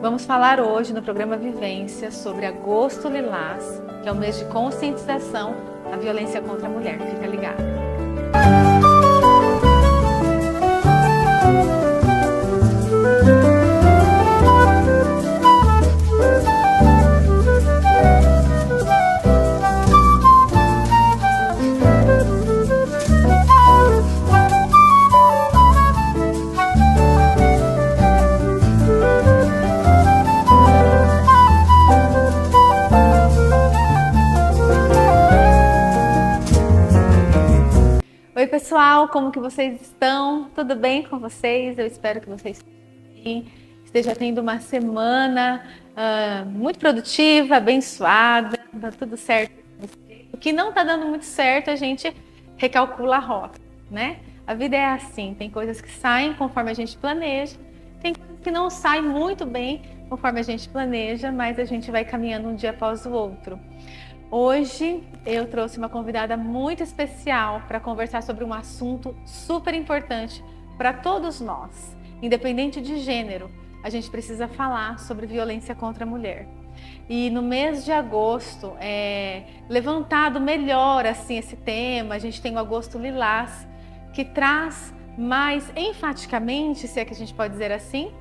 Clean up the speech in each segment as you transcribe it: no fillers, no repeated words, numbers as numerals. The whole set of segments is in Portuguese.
Vamos falar hoje no programa Vivência sobre Agosto Lilás, que é o mês de conscientização à violência contra a mulher. Fica ligado. Oi pessoal, como que vocês estão? Tudo bem com vocês? Eu espero que vocês estejam tendo uma semana muito produtiva, abençoada, tá tudo certo. O que não tá dando muito certo, a gente recalcula a rota, né? A vida é assim, tem coisas que saem conforme a gente planeja, tem coisas que não saem muito bem conforme a gente planeja, mas a gente vai caminhando um dia após o outro. Hoje eu trouxe uma convidada muito especial para conversar sobre um assunto super importante para todos nós, independente de gênero. A gente precisa falar sobre violência contra a mulher. E no mês de agosto é levantado melhor assim esse tema. A gente tem o Agosto Lilás, que traz mais enfaticamente, se é que a gente pode dizer assim,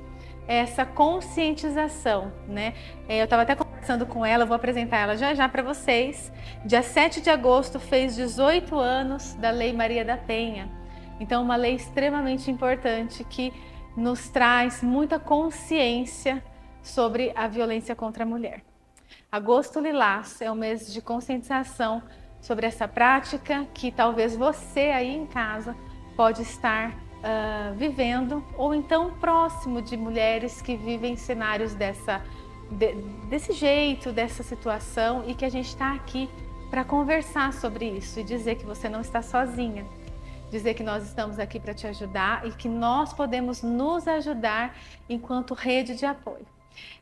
essa conscientização, né? Eu estava até conversando com ela, vou apresentar ela já já para vocês. Dia 7 de agosto fez 18 anos da Lei Maria da Penha. Então, uma lei extremamente importante que nos traz muita consciência sobre a violência contra a mulher. Agosto Lilás é um mês de conscientização sobre essa prática que talvez você aí em casa pode estar vivendo, ou então próximo de mulheres que vivem cenários desse jeito, dessa situação, e que a gente está aqui para conversar sobre isso e dizer que você não está sozinha, dizer que nós estamos aqui para te ajudar e que nós podemos nos ajudar enquanto rede de apoio.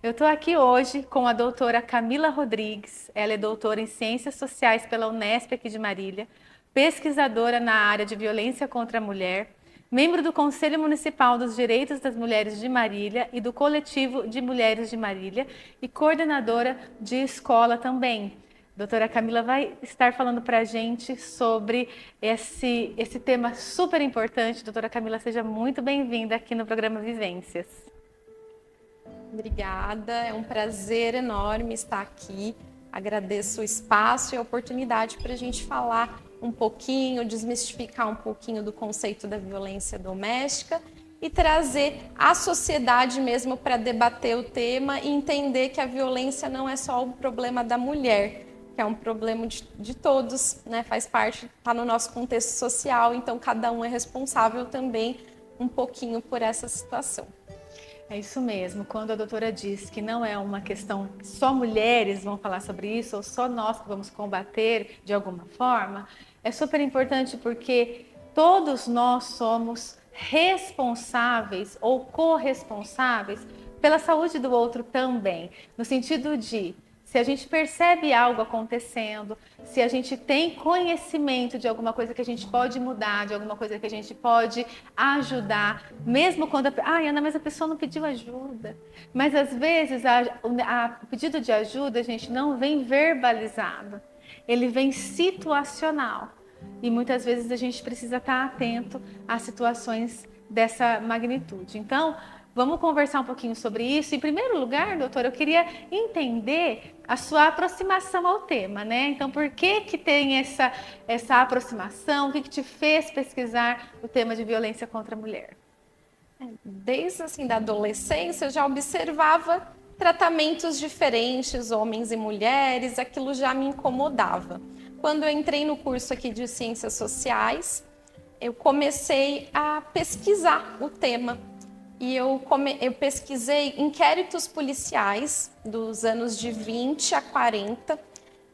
Eu estou aqui hoje com a doutora Camila Rodrigues. Ela é doutora em Ciências Sociais pela Unesp aqui de Marília, pesquisadora na área de violência contra a mulher, membro do Conselho Municipal dos Direitos das Mulheres de Marília e do Coletivo de Mulheres de Marília e coordenadora de escola também. Doutora Camila vai estar falando para a gente sobre esse tema super importante. Doutora Camila, seja muito bem-vinda aqui no programa Vivências. Obrigada, é um prazer enorme estar aqui. Agradeço o espaço e a oportunidade para a gente falar um pouquinho, desmistificar um pouquinho do conceito da violência doméstica e trazer a sociedade mesmo para debater o tema e entender que a violência não é só o problema da mulher, que é um problema de todos, né? Faz parte, está no nosso contexto social, então cada um é responsável também um pouquinho por essa situação. É isso mesmo, quando a doutora diz que não é uma questão que só mulheres vão falar sobre isso, ou só nós que vamos combater de alguma forma, é super importante porque todos nós somos responsáveis ou corresponsáveis pela saúde do outro também, no sentido de, se a gente percebe algo acontecendo, se a gente tem conhecimento de alguma coisa que a gente pode mudar, de alguma coisa que a gente pode ajudar, mesmo quando Ana, mas a pessoa não pediu ajuda. Mas às vezes o pedido de ajuda, gente, não vem verbalizado, ele vem situacional. E muitas vezes a gente precisa estar atento a situações dessa magnitude. Então, vamos conversar um pouquinho sobre isso. Em primeiro lugar, doutora, eu queria entender a sua aproximação ao tema, né? Então, por que tem essa aproximação? O que te fez pesquisar o tema de violência contra a mulher? Desde assim, da adolescência, eu já observava tratamentos diferentes, homens e mulheres, aquilo já me incomodava. Quando eu entrei no curso aqui de Ciências Sociais, eu comecei a pesquisar o tema. E eu pesquisei inquéritos policiais dos anos de 20 a 40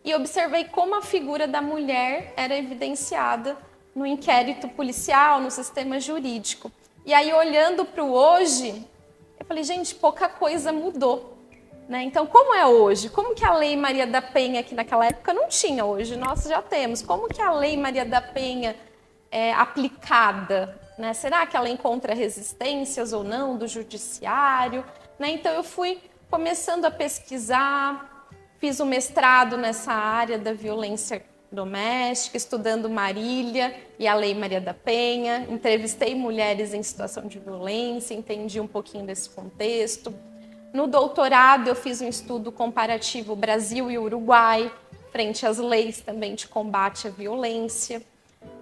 e observei como a figura da mulher era evidenciada no inquérito policial, no sistema jurídico. E aí, olhando para o hoje, eu falei, gente, pouca coisa mudou. Né? Então, como é hoje? Como que a Lei Maria da Penha, que naquela época não tinha, hoje nós já temos. Como que a Lei Maria da Penha é aplicada? Né? Será que ela encontra resistências ou não do judiciário? Né? Então eu fui começando a pesquisar, fiz um mestrado nessa área da violência doméstica, estudando Marília e a Lei Maria da Penha, entrevistei mulheres em situação de violência, entendi um pouquinho desse contexto. No doutorado, eu fiz um estudo comparativo Brasil e Uruguai, frente às leis também de combate à violência.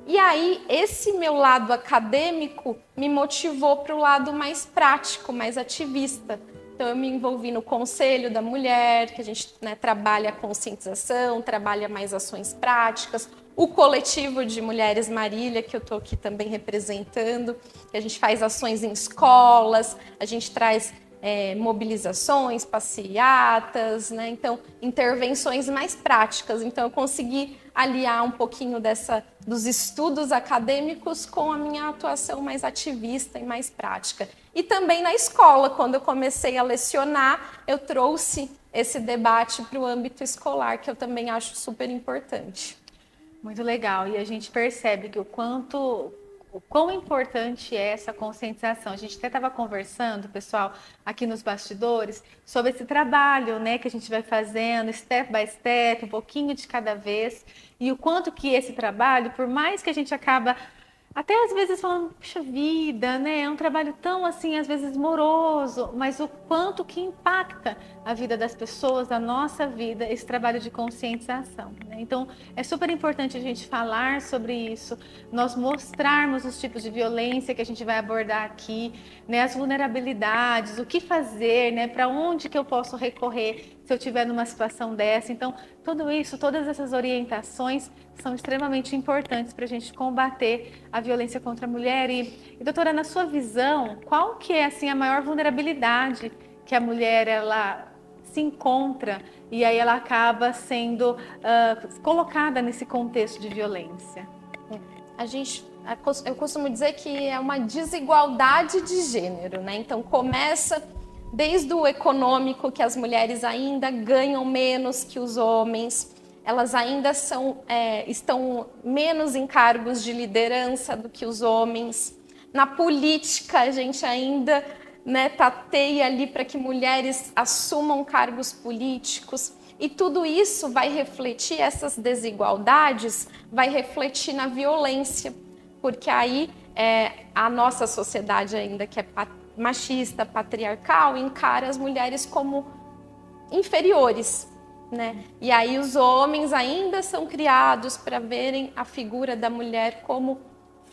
E aí, esse meu lado acadêmico me motivou para o lado mais prático, mais ativista. Então, eu me envolvi no Conselho da Mulher, que a gente, né, trabalha a conscientização, trabalha mais ações práticas. O coletivo de Mulheres Marília, que eu estou aqui também representando, que a gente faz ações em escolas, a gente traz mobilizações, passeatas, né? Então, intervenções mais práticas. Então, eu consegui aliar um pouquinho dos estudos acadêmicos com a minha atuação mais ativista e mais prática. E também na escola, quando eu comecei a lecionar, eu trouxe esse debate para o âmbito escolar, que eu também acho super importante. Muito legal. E a gente percebe que o quão importante é essa conscientização. A gente até estava conversando, pessoal, aqui nos bastidores, sobre esse trabalho, né, que a gente vai fazendo, step by step, um pouquinho de cada vez, e o quanto que esse trabalho, por mais que a gente acaba até às vezes falando, puxa vida, né? É um trabalho tão assim, às vezes moroso, mas o quanto que impacta a vida das pessoas, a nossa vida, esse trabalho de conscientização, né? Então, é super importante a gente falar sobre isso, nós mostrarmos os tipos de violência que a gente vai abordar aqui, né? As vulnerabilidades, o que fazer, né? Para onde que eu posso recorrer se eu estiver numa situação dessa. Então, tudo isso, todas essas orientações são extremamente importantes para a gente combater a violência contra a mulher. E, doutora, na sua visão, qual que é assim, a maior vulnerabilidade que a mulher ela se encontra e aí ela acaba sendo colocada nesse contexto de violência? Eu costumo dizer que é uma desigualdade de gênero, né? Então, começa desde o econômico, que as mulheres ainda ganham menos que os homens, elas ainda estão menos em cargos de liderança do que os homens. Na política, a gente ainda, né, tateia ali para que mulheres assumam cargos políticos. E tudo isso vai refletir, essas desigualdades, vai refletir na violência, porque aí a nossa sociedade ainda que é machista, patriarcal, encara as mulheres como inferiores, né? E aí os homens ainda são criados para verem a figura da mulher como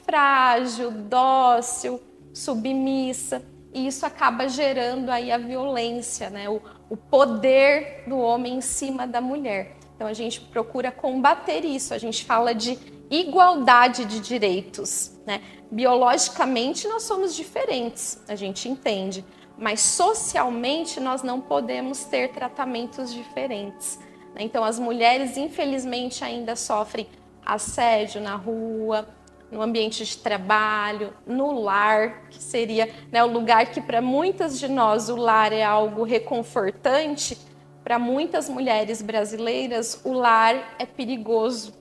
frágil, dócil, submissa, e isso acaba gerando aí a violência, né? O poder do homem em cima da mulher. Então a gente procura combater isso, a gente fala de igualdade de direitos, né? Biologicamente nós somos diferentes, a gente entende, mas socialmente nós não podemos ter tratamentos diferentes. Então as mulheres infelizmente ainda sofrem assédio na rua, no ambiente de trabalho, no lar, que seria, né, o lugar que para muitas de nós o lar é algo reconfortante, para muitas mulheres brasileiras o lar é perigoso,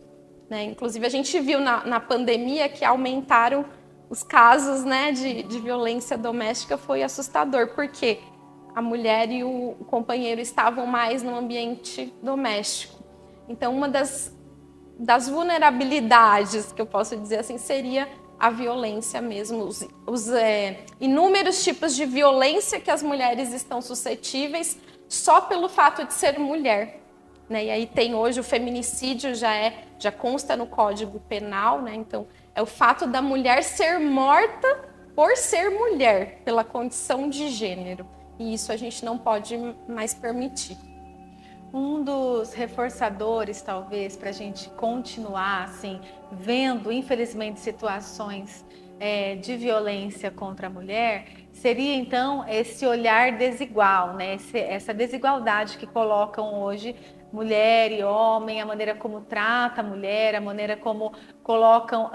né? Inclusive a gente viu na pandemia que aumentaram os casos, né, de violência doméstica, foi assustador, porque a mulher e o companheiro estavam mais no ambiente doméstico. Então, uma das vulnerabilidades, que eu posso dizer assim, seria a violência mesmo, os inúmeros tipos de violência que as mulheres estão suscetíveis só pelo fato de ser mulher, né? E aí tem hoje o feminicídio, já consta no Código Penal, né? Então, é o fato da mulher ser morta por ser mulher, pela condição de gênero. E isso a gente não pode mais permitir. Um dos reforçadores, talvez, para a gente continuar assim, vendo, infelizmente, situações de violência contra a mulher, seria, então, esse olhar desigual, né? Essa desigualdade que colocam hoje mulher e homem, a maneira como trata a mulher, a maneira como colocam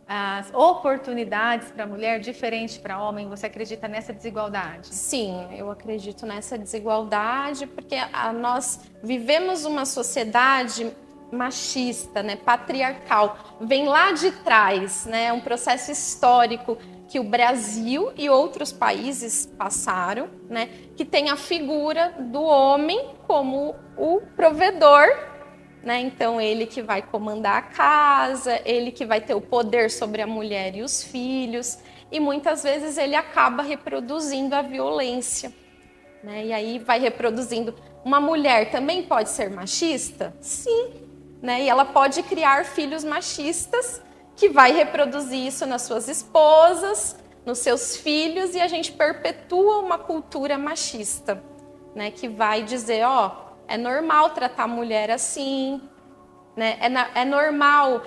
as oportunidades para a mulher diferente para homem. Você acredita nessa desigualdade? Sim, eu acredito nessa desigualdade, porque nós vivemos uma sociedade machista, né, patriarcal, vem lá de trás, né, um processo histórico que o Brasil e outros países passaram, né? Que tem a figura do homem como o provedor, né? Então, ele que vai comandar a casa, ele que vai ter o poder sobre a mulher e os filhos, e muitas vezes ele acaba reproduzindo a violência, né? E aí vai reproduzindo. Uma mulher também pode ser machista? Sim, né? E ela pode criar filhos machistas, que vai reproduzir isso nas suas esposas, nos seus filhos, e a gente perpetua uma cultura machista, né? Que vai dizer, ó, é normal tratar a mulher assim, né? É normal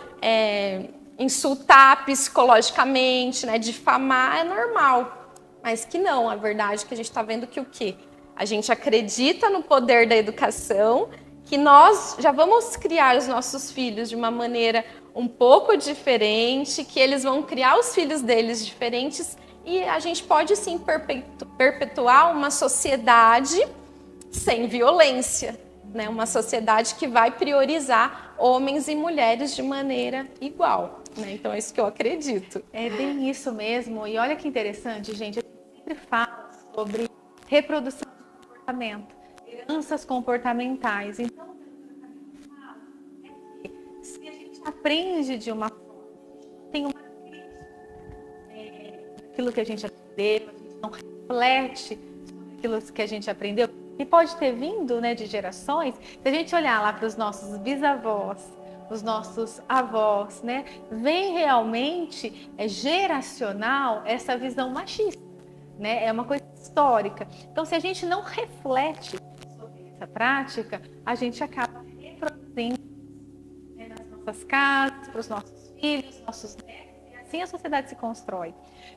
insultar psicologicamente, né? Difamar, é normal. Mas que não, a verdade é que a gente está vendo que o quê? A gente acredita no poder da educação, que nós já vamos criar os nossos filhos de uma maneira um pouco diferente, que eles vão criar os filhos deles diferentes, e a gente pode sim perpetuar uma sociedade sem violência, né? Uma sociedade que vai priorizar homens e mulheres de maneira igual, né? Então é isso que eu acredito. É bem isso mesmo. E olha que interessante, gente. A gente sempre fala sobre reprodução de comportamento, heranças comportamentais. Então, se a gente aprende de uma forma, tem uma aquilo que a gente aprendeu, a gente não reflete sobre aquilo que a gente aprendeu, e pode ter vindo, né, de gerações. Se a gente olhar lá para os nossos bisavós, os nossos avós, né, vem realmente geracional essa visão machista, né? É uma coisa histórica. Então, se a gente não reflete sobre essa prática, a gente acaba reproduzindo, né, nas nossas casas, para os nossos filhos, nossos netos, e assim a sociedade se constrói.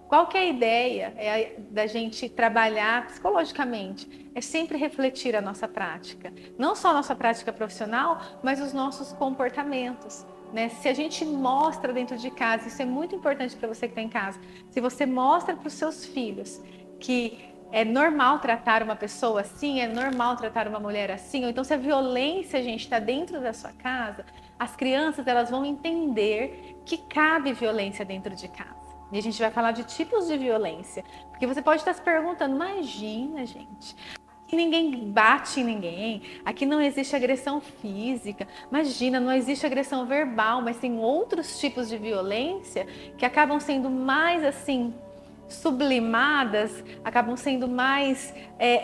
Qual que é a ideia da gente trabalhar psicologicamente? É sempre refletir a nossa prática. Não só a nossa prática profissional, mas os nossos comportamentos, né? Se a gente mostra dentro de casa, isso é muito importante para você que está em casa, se você mostra para os seus filhos que é normal tratar uma pessoa assim, é normal tratar uma mulher assim, ou então se a violência, gente, está dentro da sua casa, as crianças elas vão entender que cabe violência dentro de casa. E a gente vai falar de tipos de violência. Porque você pode estar se perguntando, imagina, gente, aqui ninguém bate em ninguém, aqui não existe agressão física, imagina, não existe agressão verbal, mas tem outros tipos de violência que acabam sendo mais assim, sublimadas, acabam sendo mais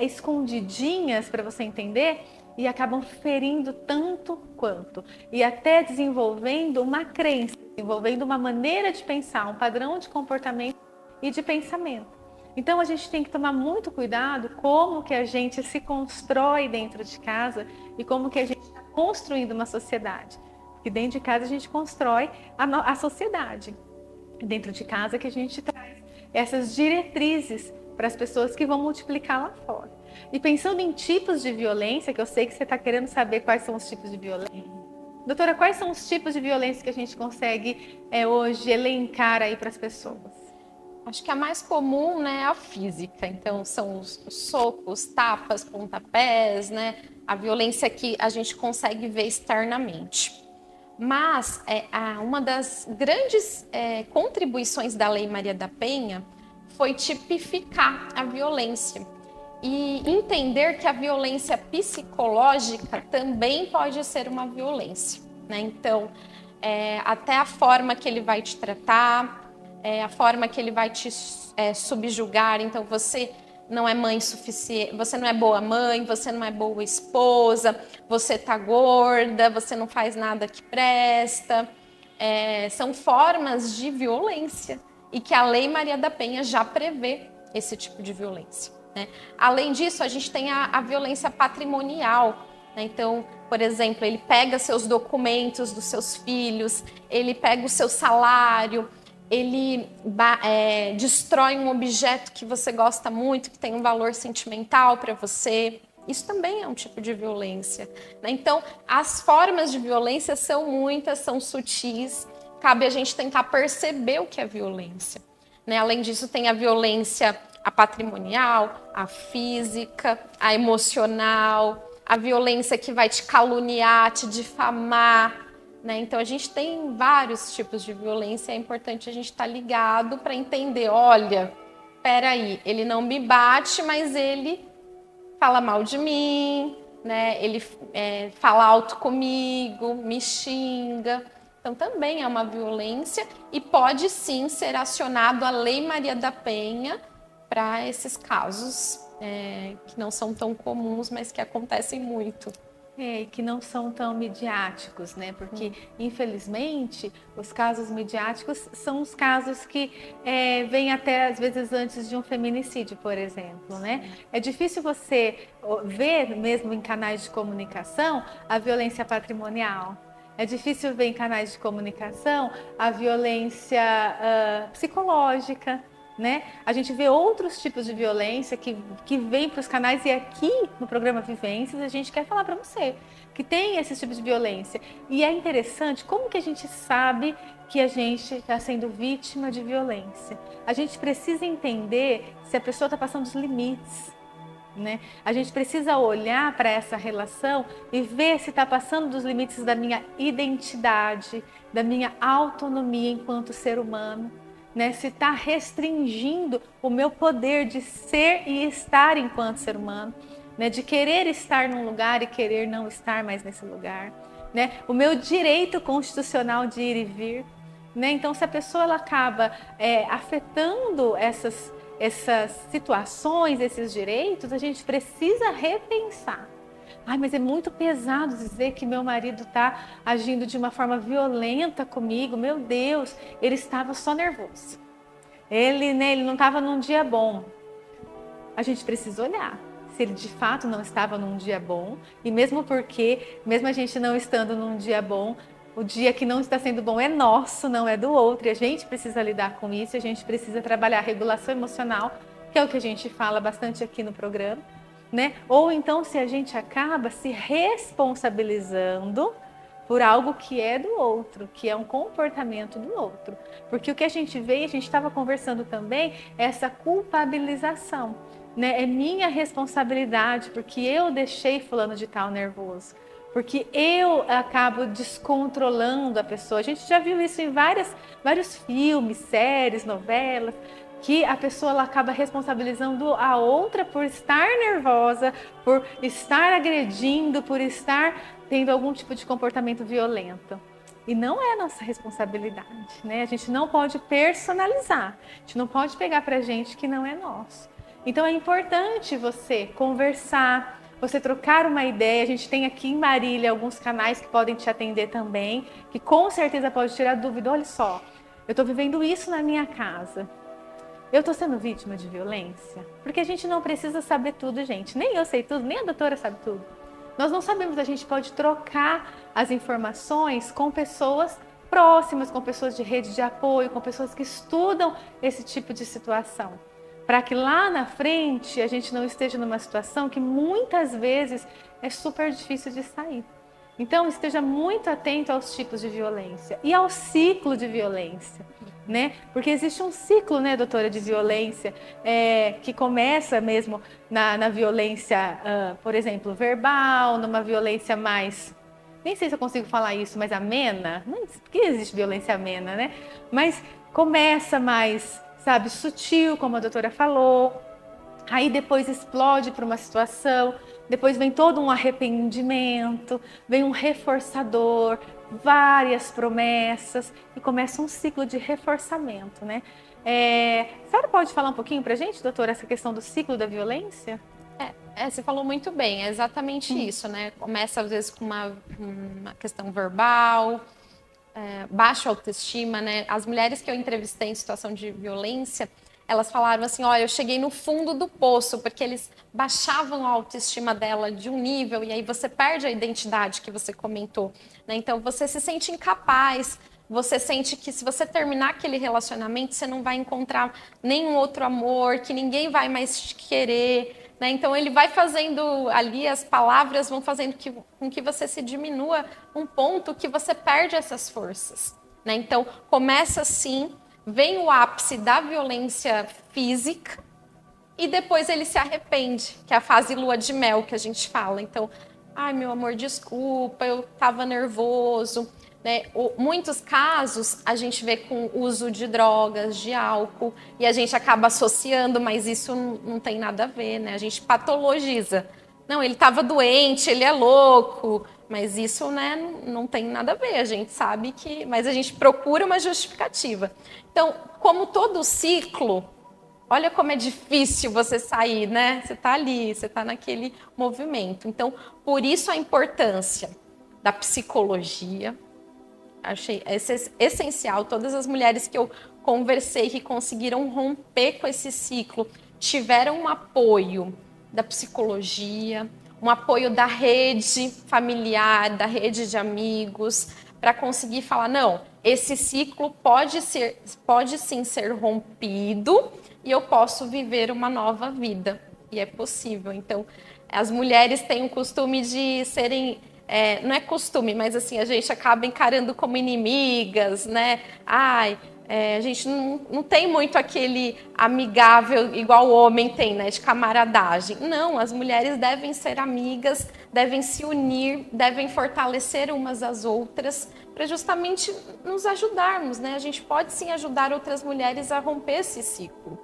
escondidinhas para você entender e acabam ferindo tanto quanto. E até desenvolvendo uma crença, desenvolvendo uma maneira de pensar, um padrão de comportamento e de pensamento. Então a gente tem que tomar muito cuidado como que a gente se constrói dentro de casa e como que a gente está construindo uma sociedade. Porque dentro de casa a gente constrói a sociedade. Dentro de casa que a gente traz essas diretrizes para as pessoas que vão multiplicar lá fora. E pensando em tipos de violência, que eu sei que você está querendo saber quais são os tipos de violência. Doutora, quais são os tipos de violência que a gente consegue hoje elencar aí para as pessoas? Acho que a mais comum, né, é a física. Então, são os socos, tapas, pontapés, né? A violência que a gente consegue ver externamente. Mas uma das grandes contribuições da Lei Maria da Penha foi tipificar a violência e entender que a violência psicológica também pode ser uma violência, né? Então, até a forma que ele vai te tratar, a forma que ele vai te subjugar. Então, você não é mãe suficiente, você não é boa mãe, você não é boa esposa, você tá gorda, você não faz nada que presta. São formas de violência e que a Lei Maria da Penha já prevê esse tipo de violência, né? Além disso, a gente tem a violência patrimonial, né? Então, por exemplo, ele pega seus documentos dos seus filhos, ele pega o seu salário, ele destrói um objeto que você gosta muito, que tem um valor sentimental para você. Isso também é um tipo de violência, né? Então, as formas de violência são muitas, são sutis. Cabe a gente tentar perceber o que é violência, né? Além disso, tem a violência patrimonial, a física, a emocional, a violência que vai te caluniar, te difamar, né? Então a gente tem vários tipos de violência, é importante a gente estar ligado para entender, olha, peraí, ele não me bate, mas ele fala mal de mim, né? Ele fala alto comigo, me xinga. Então também é uma violência e pode sim ser acionado a Lei Maria da Penha para esses casos que não são tão comuns, mas que acontecem muito. E que não são tão midiáticos, né? Porque, infelizmente, os casos midiáticos são os casos que vêm até, às vezes, antes de um feminicídio, por exemplo, né? É difícil você ver, mesmo em canais de comunicação, a violência patrimonial. É difícil ver em canais de comunicação a violência psicológica, né? A gente vê outros tipos de violência que vêm para os canais e aqui no programa Vivências a gente quer falar para você que tem esses tipos de violência. E é interessante como que a gente sabe que a gente está sendo vítima de violência. A gente precisa entender se a pessoa está passando dos limites, né? A gente precisa olhar para essa relação e ver se está passando dos limites da minha identidade, da minha autonomia enquanto ser humano. Né, se está restringindo o meu poder de ser e estar enquanto ser humano, né, de querer estar num lugar e querer não estar mais nesse lugar, né, o meu direito constitucional de ir e vir. Né, então, se a pessoa ela acaba afetando essas situações, esses direitos, a gente precisa repensar. Ai, mas é muito pesado dizer que meu marido está agindo de uma forma violenta comigo. Meu Deus, ele estava só nervoso. Ele não estava num dia bom. A gente precisa olhar se ele de fato não estava num dia bom. E mesmo porque, mesmo a gente não estando num dia bom, o dia que não está sendo bom é nosso, não é do outro. E a gente precisa lidar com isso, a gente precisa trabalhar a regulação emocional, que é o que a gente fala bastante aqui no programa. Né? Ou então se a gente acaba se responsabilizando por algo que é do outro, que é um comportamento do outro. Porque o que a gente vê, a gente estava conversando também, é essa culpabilização. Né? É minha responsabilidade, porque eu deixei fulano de tal nervoso. Porque eu acabo descontrolando a pessoa. A gente já viu isso em vários filmes, séries, novelas, que a pessoa ela acaba responsabilizando a outra por estar nervosa, por estar agredindo, por estar tendo algum tipo de comportamento violento. E não é nossa responsabilidade, né? A gente não pode personalizar, a gente não pode pegar pra gente que não é nosso. Então é importante você conversar, você trocar uma ideia. A gente tem aqui em Marília alguns canais que podem te atender também, que com certeza pode tirar dúvida. Olha só, eu estou vivendo isso na minha casa. Eu estou sendo vítima de violência? Porque a gente não precisa saber tudo, gente. Nem eu sei tudo, nem a doutora sabe tudo. Nós não sabemos, a gente pode trocar as informações com pessoas próximas, com pessoas de rede de apoio, com pessoas que estudam esse tipo de situação. Para que lá na frente a gente não esteja numa situação que muitas vezes é super difícil de sair. Então, esteja muito atento aos tipos de violência e ao ciclo de violência, né? Porque existe um ciclo, né, doutora, de violência que começa mesmo na violência, por exemplo, verbal, numa violência mais... Nem sei se eu consigo falar isso, mas amena? Por que existe violência amena, né? Mas começa mais, sabe, sutil, como a doutora falou. Aí depois explode para uma situação, depois vem todo um arrependimento, vem um reforçador, várias promessas e começa um ciclo de reforçamento, né? A senhora pode falar um pouquinho para a gente, doutora, essa questão do ciclo da violência? Você falou muito bem, é exatamente isso, né? Começa às vezes com uma questão verbal, baixa autoestima, né? As mulheres que eu entrevistei em situação de violência, elas falaram assim, olha, eu cheguei no fundo do poço, porque eles baixavam a autoestima dela de um nível, e aí você perde a identidade que você comentou, né? Então você se sente incapaz, você sente que se você terminar aquele relacionamento, você não vai encontrar nenhum outro amor, que ninguém vai mais te querer, né? Então ele vai fazendo ali, as palavras vão fazendo com que você se diminua um ponto que você perde essas forças, né? Então começa assim, vem o ápice da violência física e depois ele se arrepende, que é a fase lua de mel que a gente fala. Então, ai meu amor, desculpa, eu estava nervoso, né? Muitos casos a gente vê com uso de drogas, de álcool, e a gente acaba associando, mas isso não tem nada a ver, né? A gente patologiza. Não, ele estava doente, ele é louco, mas isso, né, não tem nada a ver. A gente sabe que, mas a gente procura uma justificativa. Então, como todo ciclo, olha como é difícil você sair, né? Você está ali, você está naquele movimento. Então, por isso a importância da psicologia. Achei essencial. Todas as mulheres que eu conversei que conseguiram romper com esse ciclo tiveram um apoio da psicologia, um apoio da rede familiar, da rede de amigos, para conseguir falar, não, esse ciclo pode sim ser rompido e eu posso viver uma nova vida. E é possível. Então, as mulheres têm o costume de serem... não é costume, mas assim, a gente acaba encarando como inimigas, né? A gente não tem muito aquele amigável igual o homem tem, né? De camaradagem. Não, as mulheres devem ser amigas, devem se unir, devem fortalecer umas às outras para justamente nos ajudarmos, né? A gente pode sim ajudar outras mulheres a romper esse ciclo.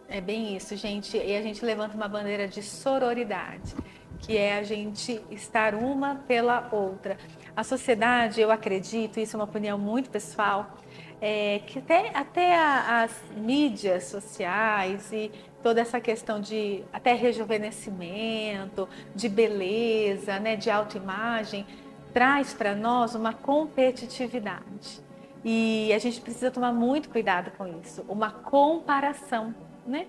É bem isso, gente. E a gente levanta uma bandeira de sororidade, que é a gente estar uma pela outra. A sociedade, eu acredito, isso é uma opinião muito pessoal, que até as mídias sociais e toda essa questão de até rejuvenescimento, de beleza, né, de autoimagem, traz para nós uma competitividade. E a gente precisa tomar muito cuidado com isso, uma comparação, né?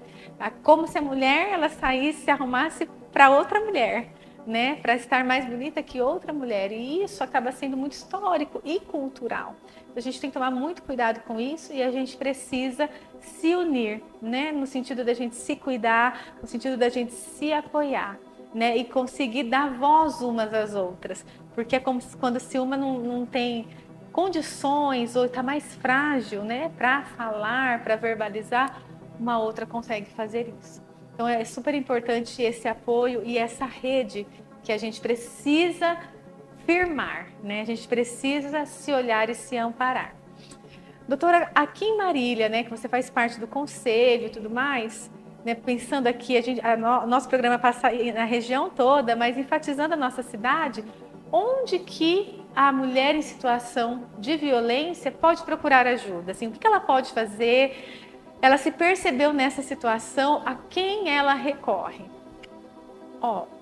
Como se a mulher ela saísse, se arrumasse para outra mulher, né? Para estar mais bonita que outra mulher. E isso acaba sendo muito histórico e cultural. A gente tem que tomar muito cuidado com isso e a gente precisa se unir, né? No sentido da gente se cuidar, no sentido da gente se apoiar, né? E conseguir dar voz umas às outras. Porque é como quando se uma não tem condições ou está mais frágil, né? Para falar, para verbalizar, uma outra consegue fazer isso. Então é super importante esse apoio e essa rede que a gente precisa firmar, né? A gente precisa se olhar e se amparar. Doutora, aqui em Marília, né, que você faz parte do conselho e tudo mais, né, pensando aqui, nosso programa passa na região toda, mas enfatizando a nossa cidade, onde que a mulher em situação de violência pode procurar ajuda? Assim, o que ela pode fazer? Ela se percebeu nessa situação, a quem ela recorre?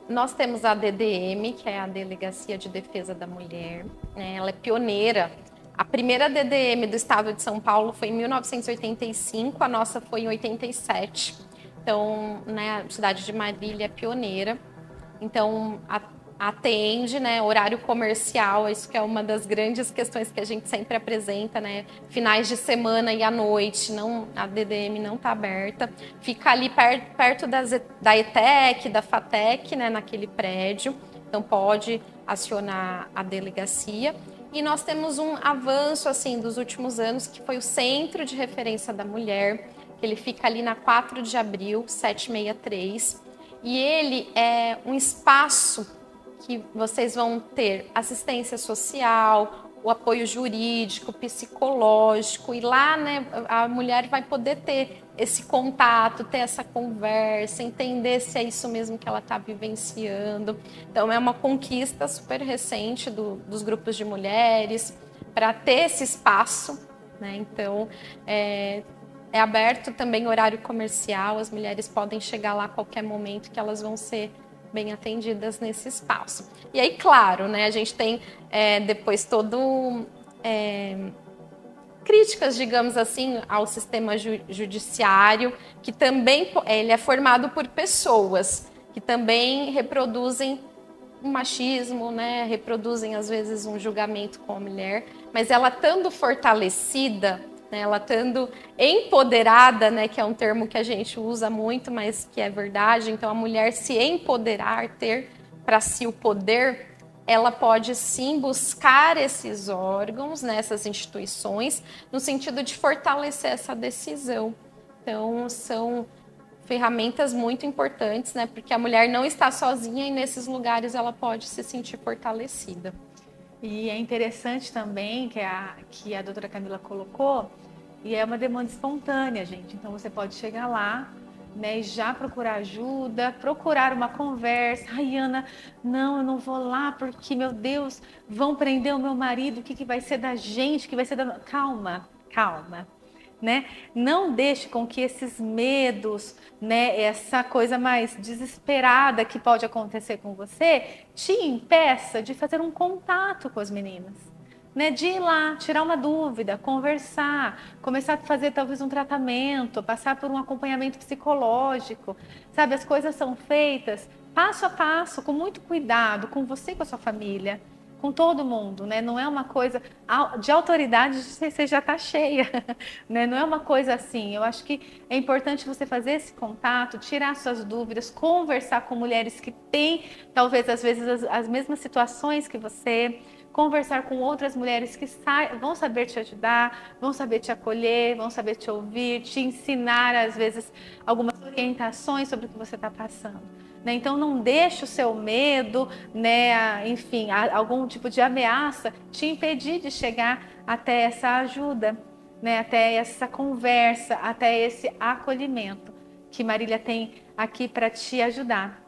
Nós temos a DDM, que é a Delegacia de Defesa da Mulher, né? Ela é pioneira. A primeira DDM do estado de São Paulo foi em 1985, a nossa foi em 87. Então, né, a cidade de Marília é pioneira. Então, atende, né, horário comercial, isso que é uma das grandes questões que a gente sempre apresenta, né, finais de semana e à noite, a DDM não está aberta, fica ali perto da ETEC, da FATEC, né, naquele prédio, então pode acionar a delegacia. E nós temos um avanço, assim, dos últimos anos, que foi o Centro de Referência da Mulher, que ele fica ali na 4 de abril, 763, e ele é um espaço que vocês vão ter assistência social, o apoio jurídico, psicológico, e lá, né, a mulher vai poder ter esse contato, ter essa conversa, entender se é isso mesmo que ela está vivenciando. Então, é uma conquista super recente dos grupos de mulheres para ter esse espaço, né? Então, é aberto também horário comercial, as mulheres podem chegar lá a qualquer momento que elas vão ser bem atendidas nesse espaço. E aí, claro, né, a gente tem depois todo críticas, digamos assim, ao sistema judiciário, que também ele é formado por pessoas que também reproduzem um machismo, né, reproduzem às vezes um julgamento com a mulher, mas ela estando fortalecida, né, ela estando empoderada, né, que é um termo que a gente usa muito, mas que é verdade, então a mulher se empoderar, ter para si o poder, ela pode sim buscar esses órgãos, né, essas instituições, no sentido de fortalecer essa decisão. Então, são ferramentas muito importantes, né, porque a mulher não está sozinha e nesses lugares ela pode se sentir fortalecida. E é interessante também que a doutora Camila colocou, e é uma demanda espontânea, gente. Então você pode chegar lá, né, e já procurar ajuda, procurar uma conversa. Ai, Ana, não, eu não vou lá porque, meu Deus, vão prender o meu marido, o que vai ser da gente, o que vai ser da... Calma, calma. Né? Não deixe com que esses medos, né, essa coisa mais desesperada que pode acontecer com você, te impeça de fazer um contato com as meninas. Né, de ir lá, tirar uma dúvida, conversar, começar a fazer talvez um tratamento, passar por um acompanhamento psicológico, sabe? As coisas são feitas passo a passo, com muito cuidado, com você e com a sua família, com todo mundo, né? Não é uma coisa de autoridade, você já está cheia, né? Não é uma coisa assim. Eu acho que é importante você fazer esse contato, tirar suas dúvidas, conversar com mulheres que têm, talvez às vezes, as mesmas situações que você, conversar com outras mulheres que vão saber te ajudar, vão saber te acolher, vão saber te ouvir, te ensinar, às vezes, algumas orientações sobre o que você está passando. Né? Então, não deixe o seu medo, né, enfim, algum tipo de ameaça te impedir de chegar até essa ajuda, né, até essa conversa, até esse acolhimento que Marília tem aqui para te ajudar.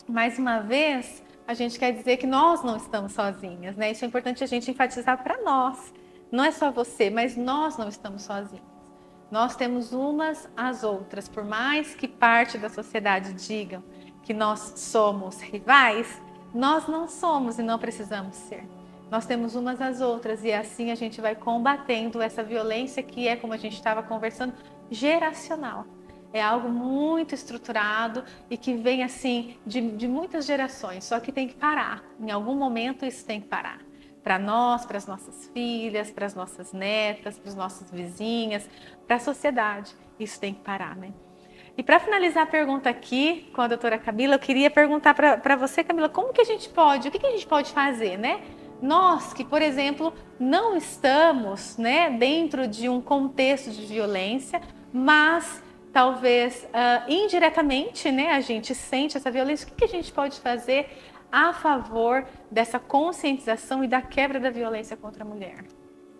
Mais uma vez, a gente quer dizer que nós não estamos sozinhas, né? Isso é importante a gente enfatizar para nós. Não é só você, mas nós não estamos sozinhas. Nós temos umas às outras. Por mais que parte da sociedade digam que nós somos rivais, nós não somos e não precisamos ser. Nós temos umas às outras e assim a gente vai combatendo essa violência que é, como a gente estava conversando, geracional. É algo muito estruturado e que vem assim de muitas gerações, só que tem que parar. Em algum momento isso tem que parar. Para nós, para as nossas filhas, para as nossas netas, para as nossas vizinhas, para a sociedade, isso tem que parar, né? E para finalizar a pergunta aqui com a doutora Camila, eu queria perguntar para você, Camila, como que a gente pode, o que a gente pode fazer, né? Nós que, por exemplo, não estamos, né, dentro de um contexto de violência, mas talvez indiretamente, né, a gente sente essa violência. O que a gente pode fazer a favor dessa conscientização e da quebra da violência contra a mulher?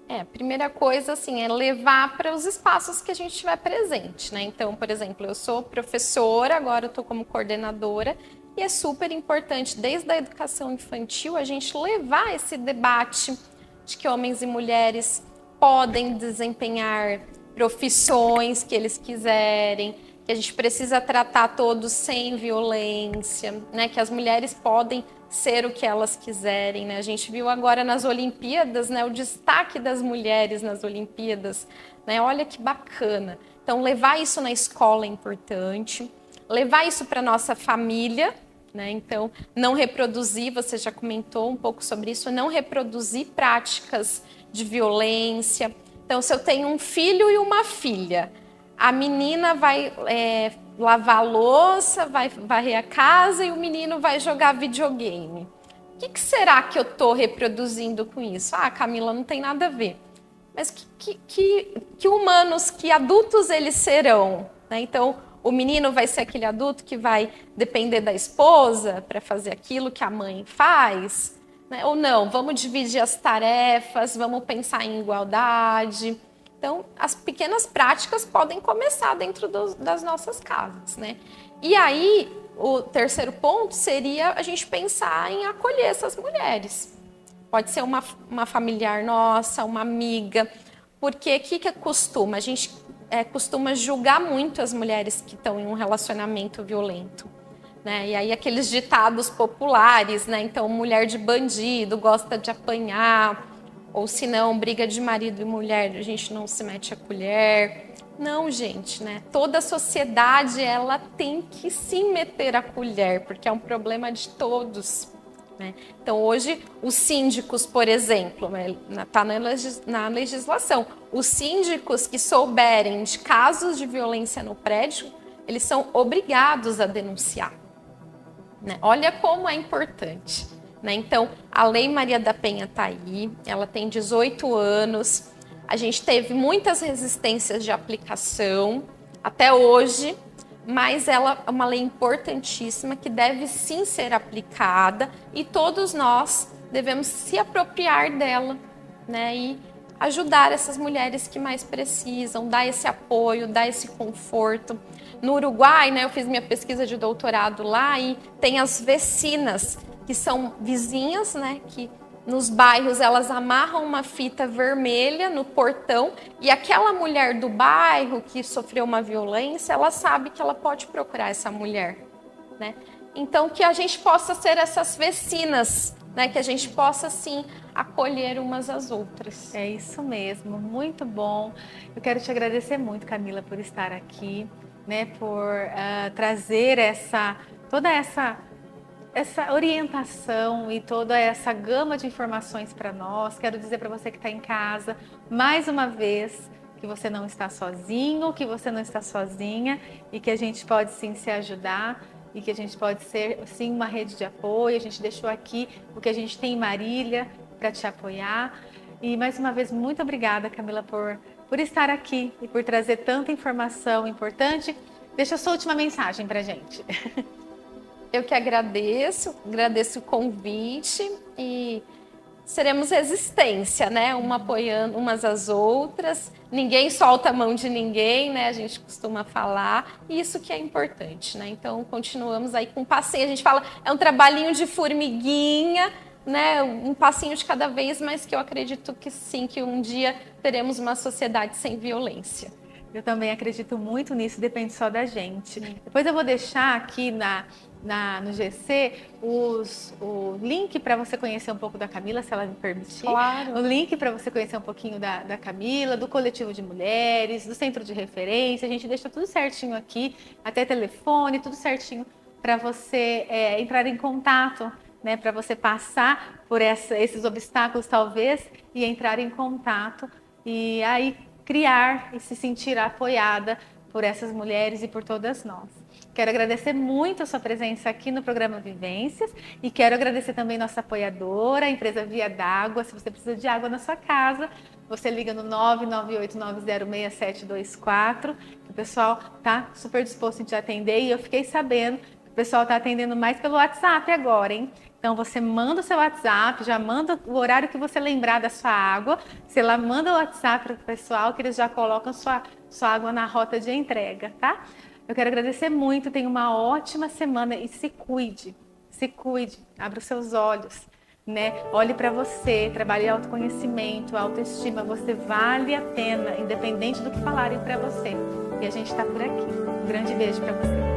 A primeira coisa, assim, é levar para os espaços que a gente estiver presente, né? Então, por exemplo, eu sou professora, agora eu estou como coordenadora, e é super importante, desde a educação infantil, a gente levar esse debate de que homens e mulheres podem desempenhar profissões que eles quiserem, que a gente precisa tratar todos sem violência, né? Que as mulheres podem ser o que elas quiserem, né? A gente viu agora nas Olimpíadas, né, o destaque das mulheres nas Olimpíadas, né? Olha que bacana. Então, levar isso na escola é importante, levar isso para nossa família, né? Então, não reproduzir, você já comentou um pouco sobre isso, não reproduzir práticas de violência. Então, se eu tenho um filho e uma filha, a menina vai lavar a louça, vai varrer a casa e o menino vai jogar videogame. O que será que eu estou reproduzindo com isso? Ah, Camila, não tem nada a ver. Mas que humanos, que adultos eles serão? Né? Então, o menino vai ser aquele adulto que vai depender da esposa para fazer aquilo que a mãe faz? Né? Ou não, vamos dividir as tarefas, vamos pensar em igualdade. Então, as pequenas práticas podem começar dentro das nossas casas, né? E aí, o terceiro ponto seria a gente pensar em acolher essas mulheres. Pode ser uma familiar nossa, uma amiga, porque o que costuma? A gente costuma julgar muito as mulheres que estão em um relacionamento violento. Né? E aí aqueles ditados populares, né? Então, mulher de bandido, gosta de apanhar, ou se não, briga de marido e mulher, a gente não se mete a colher. Não, gente, né? Toda a sociedade, ela tem que se meter a colher, porque é um problema de todos. Né? Então, hoje, os síndicos, por exemplo, está na legislação, os síndicos que souberem de casos de violência no prédio, eles são obrigados a denunciar. Né? Olha como é importante. Né? Então, a Lei Maria da Penha está aí, ela tem 18 anos, a gente teve muitas resistências de aplicação até hoje, mas ela é uma lei importantíssima que deve sim ser aplicada e todos nós devemos se apropriar dela, né? E ajudar essas mulheres que mais precisam, dar esse apoio, dar esse conforto. No Uruguai, né, eu fiz minha pesquisa de doutorado lá e tem as vecinas, que são vizinhas, né, que nos bairros elas amarram uma fita vermelha no portão e aquela mulher do bairro que sofreu uma violência, ela sabe que ela pode procurar essa mulher, né? Então que a gente possa ser essas vecinas, né? Que a gente possa sim acolher umas às outras. É isso mesmo, muito bom. Eu quero te agradecer muito, Camila, por estar aqui, né? Por trazer toda essa orientação e toda essa gama de informações para nós. Quero dizer para você que está em casa, mais uma vez, que você não está sozinho, que você não está sozinha e que a gente pode sim se ajudar e que a gente pode ser sim uma rede de apoio. A gente deixou aqui o que a gente tem em Marília para te apoiar. E mais uma vez, muito obrigada, Camila, por estar aqui e por trazer tanta informação importante. Deixa a sua última mensagem para a gente. Eu que agradeço o convite e seremos resistência, né? Uma apoiando umas às outras, ninguém solta a mão de ninguém, né? A gente costuma falar, e isso que é importante, né? Então, continuamos aí com passinho, a gente fala, é um trabalhinho de formiguinha, né? Um passinho de cada vez, mas que eu acredito que sim, que um dia teremos uma sociedade sem violência. Eu também acredito muito nisso, depende só da gente. Depois eu vou deixar aqui no GC o link para você conhecer um pouco da Camila, se ela me permitir. Claro. O link para você conhecer um pouquinho da Camila, do coletivo de mulheres, do centro de referência. A gente deixa tudo certinho aqui, até telefone, tudo certinho para você entrar em contato, né? Para você passar por esses obstáculos talvez e entrar em contato e aí criar e se sentir apoiada por essas mulheres e por todas nós. Quero agradecer muito a sua presença aqui no programa Vivências e quero agradecer também nossa apoiadora, a empresa Via d'Água. Se você precisa de água na sua casa, você liga no 998906724. O pessoal está super disposto em te atender e eu fiquei sabendo que o pessoal está atendendo mais pelo WhatsApp agora, hein? Então você manda o seu WhatsApp, já manda o horário que você lembrar da sua água, você lá manda o WhatsApp para o pessoal que eles já colocam sua água na rota de entrega, tá? Eu quero agradecer muito, tenha uma ótima semana e se cuide, abra os seus olhos, né? Olhe para você, trabalhe autoconhecimento, autoestima, você vale a pena, independente do que falarem para você. E a gente está por aqui. Um grande beijo para você.